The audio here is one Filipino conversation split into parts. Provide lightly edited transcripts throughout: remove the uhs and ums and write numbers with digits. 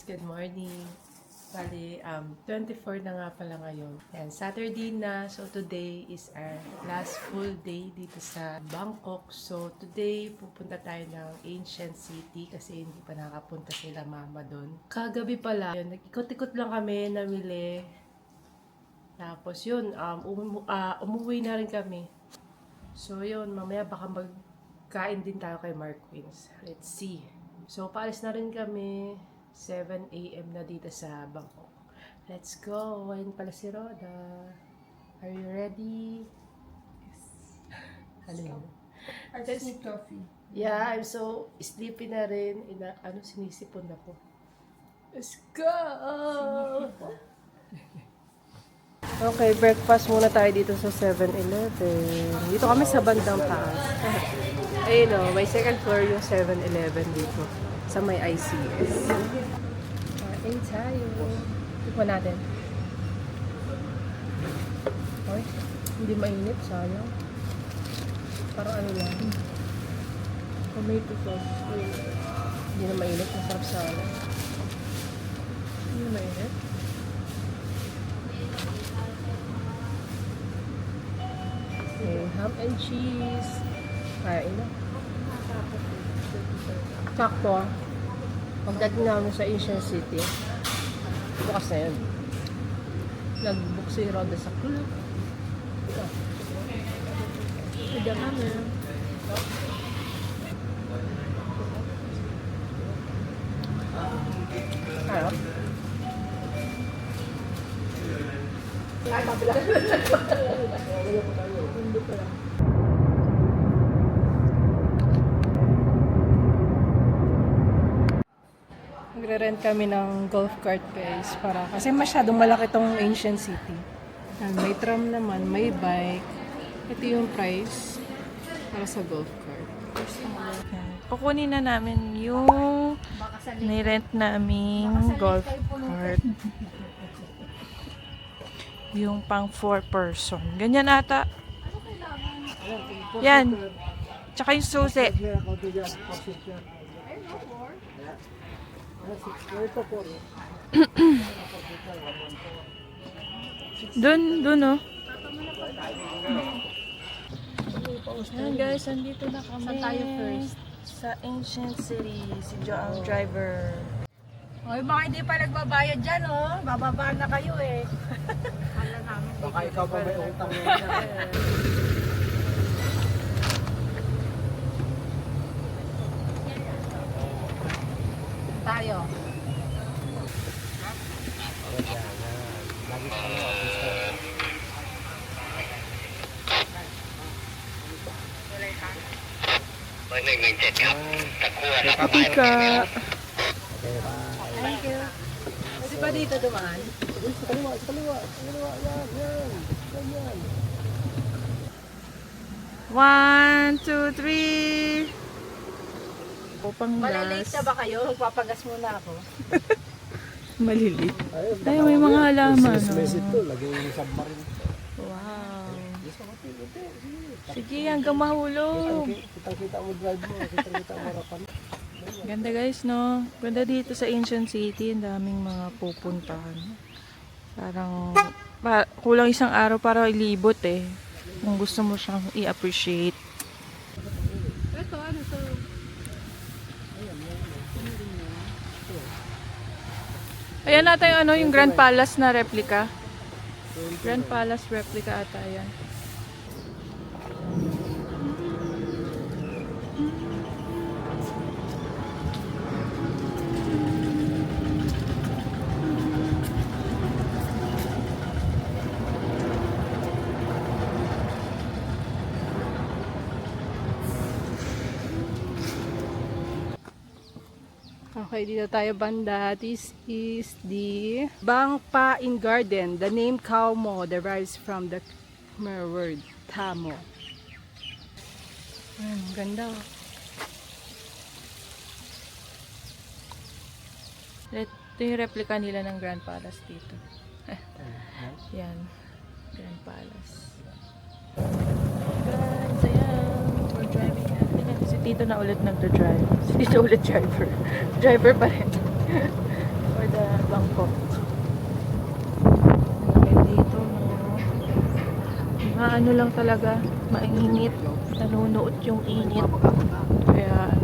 Good morning. Bali, 24 na nga pala ngayon. Yan, Saturday na. So, today is our last full day dito sa Bangkok. So, today, pupunta tayo ng Ancient City kasi hindi pa nakapunta sila mama doon. Kagabi pala, yun, nag-ikot-ikot lang kami, namili. Tapos yun, umuwi na rin kami. So, yun, mamaya baka magkain din tayo kay Mark Queens. Let's see. So, paalis na rin kami. 7 a.m. na dito sa Bangkok. Let's go! Ayun pala si Roda. Are you ready? Yes. Ano yun? I just need coffee. Yeah, I'm so sleepy na rin. Sinisipon ako. Let's go! Okay, breakfast muna tayo dito sa 7-Eleven. Dito kami sa bandang taas. Ayun o, may second floor yung 7-Eleven dito. Sa may ICS. Kain tayo. Tikman natin. Ay, hindi mainit. Sayang. Parang ano lang. Tomato sauce. Hindi na mainit. Masarap sana. Hindi na mainit. Okay, ham and cheese. Kain na. Sakto. Pagdating namin sa Ancient City, bukas na yun. Nag-book si Roda sa club. Hindi kami. Ayaw. Ay, mabila. Hindi pala. Magre-rent kami ng golf cart guys kasi masyadong malaki tong Ancient City. May tram naman, may bike. Ito yung price para sa golf cart. Kukunin na namin yung nirent naming golf cart. Yung pang 4 person. Ganyan ata. Yan. Tsaka yung susi. Dun oh. Ayan guys, andito na kami. Saan tayo first? Sa Ancient City. Si Jo ang driver. Oy, baka hindi pa nagbabayad dyan, oh. Bababa na kayo, eh. Baka ikaw pa may utang mo. Tayo. Ika. Thank you. Pwede ba dito dumaan? Sa kaliwa, sa kaliwa. Sa kaliwa, yan. Ganyan. 1, 2, 3. Upang Malilate gas. na ba kayo? Magpapagas muna ako. Maliliit. Ay, may mga halaman. Mesit to, lagay yung submarine. Wow. Sige, hanggang mahulog. Kitang-kita mo drive mo, kitang-kita mo harapan. Ganda guys, no? Ganda dito sa Ancient City. Ang daming mga pupuntahan. Parang, kulang isang araw para ilibot eh. Kung gusto mo siyang i-appreciate. Ito, ano to? Ayan natin yung, yung Grand Palace na replica. Grand Palace replica ata yan. Okay, dito tayo banda. This is the Bang Pa in Garden. The name Khao Mo derives from the Khmer word Thamo. Ganda. Ito yung replica nila ng Grand Palace dito. Yan. Grand Palace. Guys, ayan. We're driving at Tito na ulit nagda-drive. Si Tito ulit driver. Driver pa rin. We're Ano lang talaga, mainit. Nanunuot yung init. Kaya,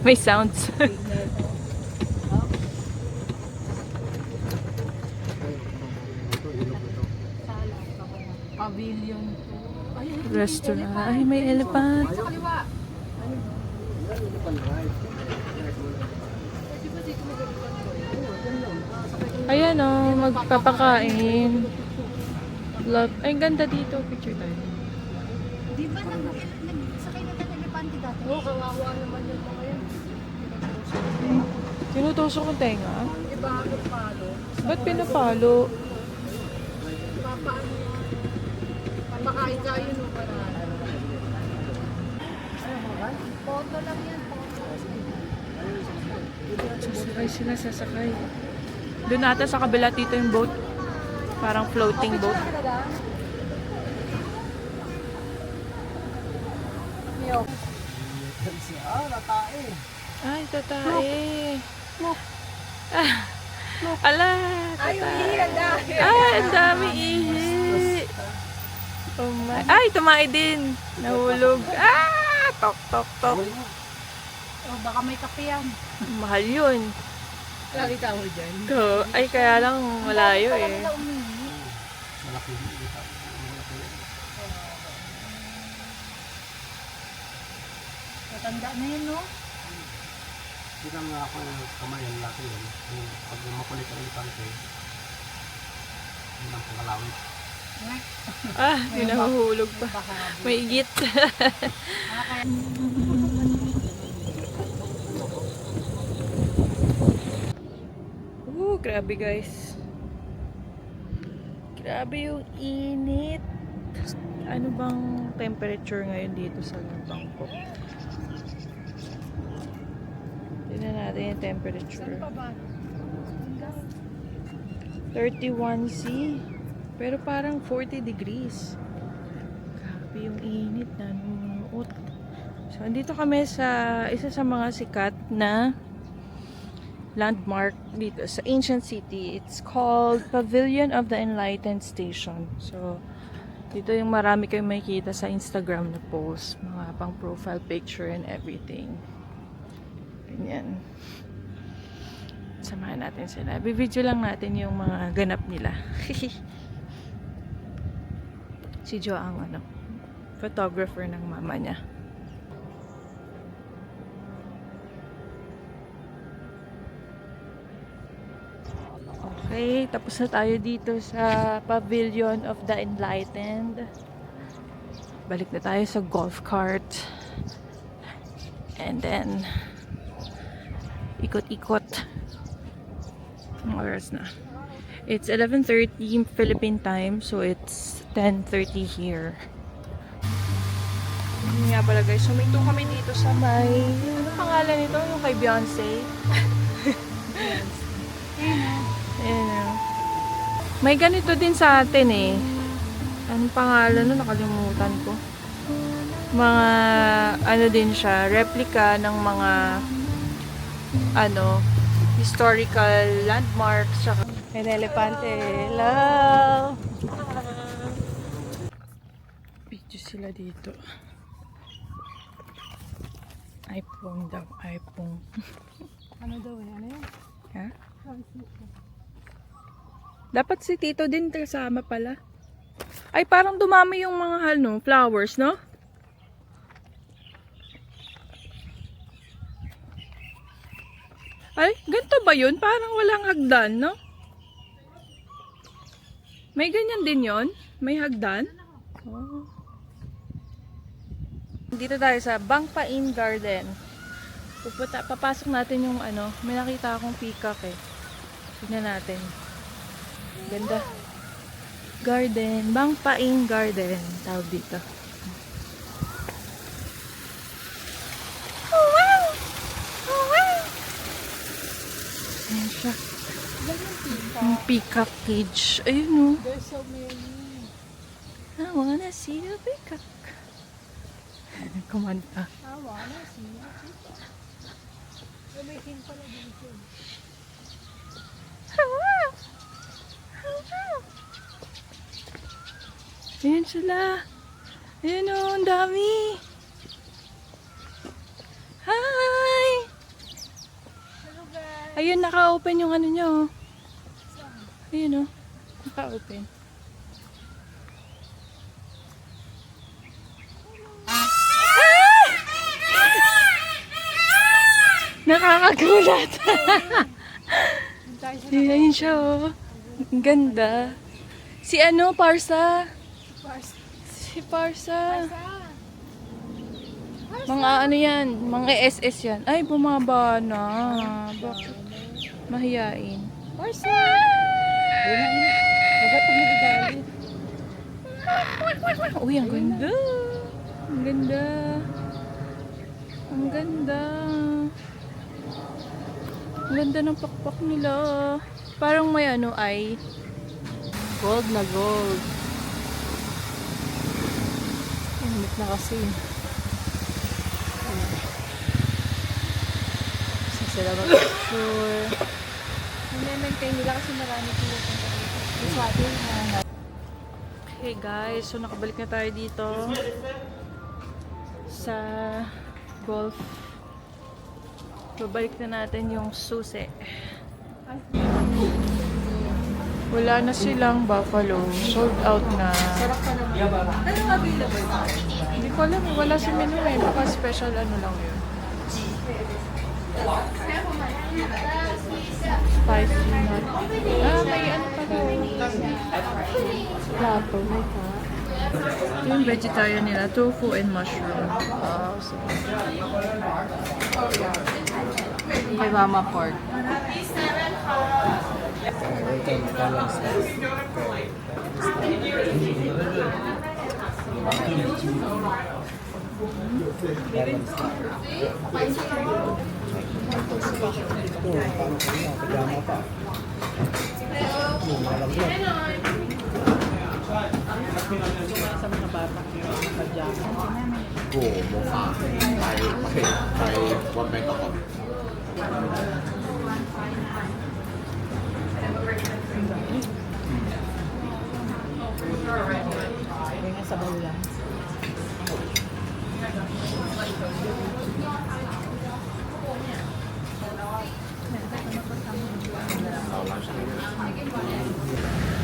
may sounds. Pavilion. Restaurant. Ay, may elephant. Ayan o, magpapakain. Love. Ay, ganda dito. Picture tayo. Di ba nagsakay na tayo elepante dati? Oo, kawawa naman yung mga yan. Tinutusok ang tenga. Iba ako palo. Ba't pinapalo? Papaano yan? Papakain ka yun o para. Photo lang yan, photo. Sasakay sila, sasakay. Doon ata sa kabila dito yung boat. Parang floating boat. Ay, tatae. Ah, ala, tatae. Ay, ang dami ihi. Oh my. Ay, tumae din. Nahulog. Ah, tok, tok, tok. Oh, baka may kape yan. Mahal yun. Nakita mo dyan. Ay, kaya lang malayo Wala eh. nila umihi. Matanda na yun, no? Kita nga ako ng kamay, ang laki yun. Pag makulit ang elepante, yun ang pangalawit. Ah, may nahuhulog pa. May igit. Grabe guys. Grabe yung init. Ano bang temperature ngayon dito sa Bangkok? Tignan natin yung temperature. 31C. Pero parang 40 degrees. Grabe yung init na nanunuot. So, andito kami sa isa sa mga sikat na landmark dito sa Ancient City. It's called Pavilion of the Enlightened Station. So, dito yung marami kayong makikita sa Instagram na post. Mga pang profile picture and everything. Ganyan. Samahan natin sila. Bibidyo lang natin yung mga ganap nila. Si Jo ang photographer ng mama niya. Okay, tapos na tayo dito sa Pavilion of the Enlightened. Balik na tayo sa golf cart. And then, ikot-ikot. Ang oras na. It's 11:30 Philippine time, so it's 10:30 here. Yun nga pala guys, suminto kami dito sa may... Ano pangalan nito? Yung kay Beyonce? Ayan. May ganito din sa atin eh. Anong pangalan nun? Nakalimutan ko. Mga, ano din siya, replica ng mga, historical landmarks. Tsaka, may elepante. Hello! Video sila dito. iPhone daw, iPhone. Ano daw eh? Ano yun? Ha? Dapat si Tito din kasama pala. Ay, parang dumami yung mga flowers, no? Ay, ganito ba yun? Parang walang hagdan, no? May ganyan din yon? May hagdan? Oh. Dito tayo sa Bangpa Inn Garden. Papasok natin yung may nakita akong peacock eh. Tignan natin. Ganda. Garden. Bangpa Inn Garden. Tawag dito. Oh, wow! Oh, wow! Ayan siya. Yung peacock cage. Ayun o. There's so many. I wanna see the peacock. Kumanta. Wala siya. May king pala dito. Ayan sila. Ayan o, ang dami. Hi! Hello guys. Ayun, naka-open yung ano nyo. Ayun o, naka-open. Nakakagulat. Ayun siya oh. Ang ganda. Si ano, Parsa. Si Parsa. Mga ano yan, mga SS yan. Ay, bumaba na. Bakit? Mahiyain. Parsa! Uy, ang ganda. Ang ganda. Ang ganda. Ang ganda ng pakpak nila. Parang may ano ay gold na gold. Init na kasi. Kasi sila mag-picture. Maintain nila kasi marami sila yung sabi na Okay guys, so nakabalik na tayo dito sa golf. Babalik na natin yung susi. Wala na silang buffalo. Sold out na. Anong available? Hindi ko alam. Wala si menu eh. Baka special ano lang yun. Spicy nut. May ano pa doon. Plato. May ka. Ito yung vegetarian nila. Tofu and mushroom. Wow. May mama pork.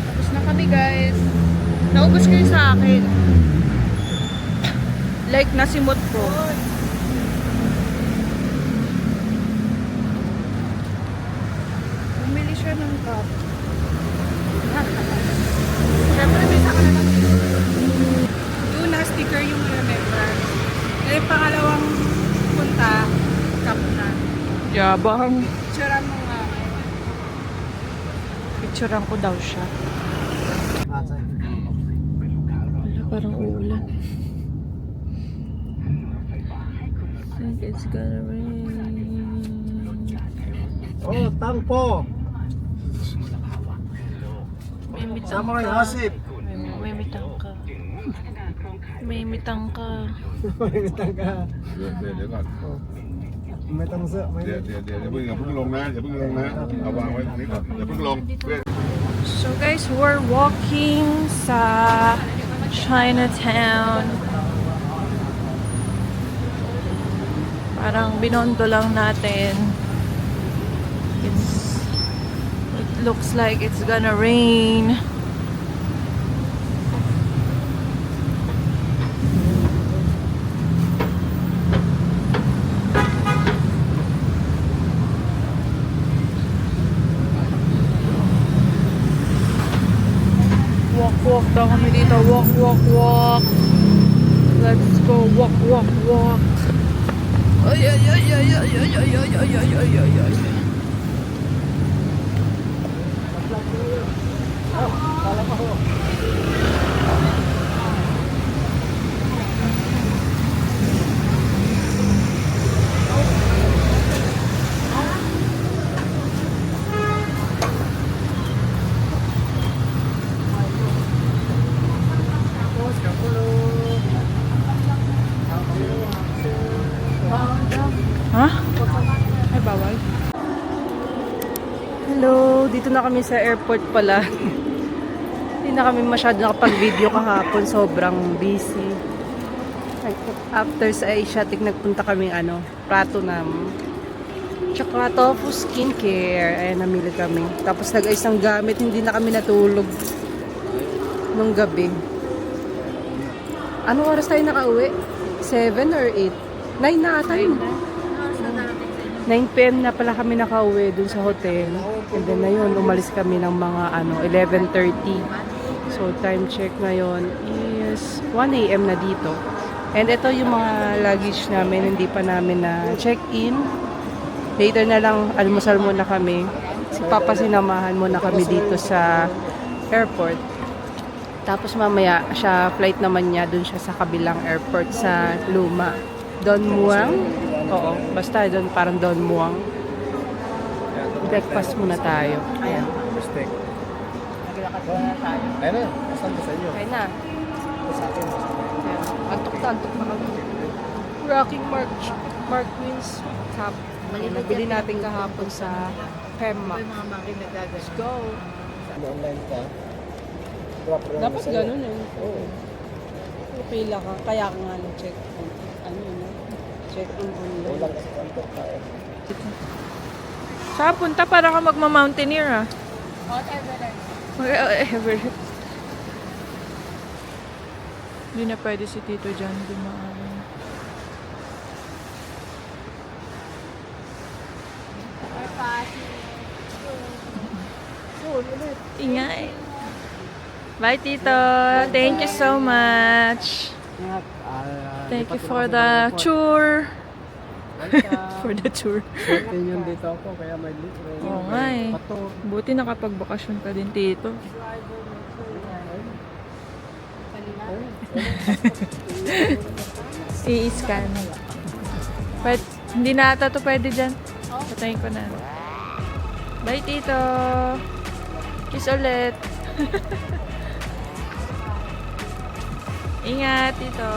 Tapos na kami guys. Naubos kayo sa akin. Like nasimot ko. Bumili siya ng cup. Siyempre may saka na lang. Doon na sticker yung remembrance. Eh, pangalawang punta, cup na. Yabang. Tsura mo nga. Picturean ko daw siya. Wala, parang uulan. I think it's gonna rain. Oh, tangpo! May mitang Samurai ka. Hasip! May mitang ka. May mitang ka. May ka. เดี๋ยวก่อน ไม่ต้องเสื้อไม่ เดี๋ยวอย่าเพิ่งลงนะอย่าเพิ่งลงนะเอาวางไว้ตรงนี้ก่อนอย่าเพิ่งลงเพื่อน So guys, we're walking sa Chinatown. Parang binondo lang natin. It looks like it's gonna rain. Walk daw kami dito. Walk. Let's go. Walk. Ay. Ha? Ay, bawal. Hello, dito na kami sa airport pala. Hindi na kami masyado nakapag-video kahapon, sobrang busy. After sa Asiatic, nagpunta kaming Pratunam. Tsaka Tofu Skincare. Ayan, namili kami. Tapos nag-ayos ng gamit, hindi na kami natulog nung gabi. Anong oras tayo nakauwi? 7 or 8? 9 na ata yun. 9 p.m. na pala kami nakauwi dun sa hotel. And then na yun, umalis kami ng mga 11:30. So time check ngayon is 1 a.m. na dito. And ito yung mga luggage namin, hindi pa namin na check-in. Later na lang, almusal muna kami. Si Papa sinamahan muna kami dito sa airport. Tapos mamaya, flight naman niya, dun siya sa kabilang airport sa Luma. Don Muang? Oo, basta doon, parang Don Muang. Breakfast muna tayo. Ayan. Mistake. Naglakad muna tayo. Ayun na, asan ba sa inyo? Kaya na. Sa akin, sa akin. Antok na kami. Rocking Mark Wins. Nabili natin kahapon sa Pemma. Let's go. Online ka? Dapat ganun eh. Oo. Pila ka. Kaya ka nga nag-check. Check-in online. Walang kasi kantor tayo. Saan punta? Para ka magma-mountaineer ah. Whatever. Hindi na pwede si Tito dyan dumaan. Ingay. Bye, Tito. Thank you so much. Thank you for the tour. For the tour. Yun dito ako, kaya may libre. Oo nga eh. Buti nakapagbakasyon ka din, Tito. I-scan. But, hindi na ata to pwede dyan. Patayin ko na. Bye, Tito. Kiss ulit. Ingat, Tito.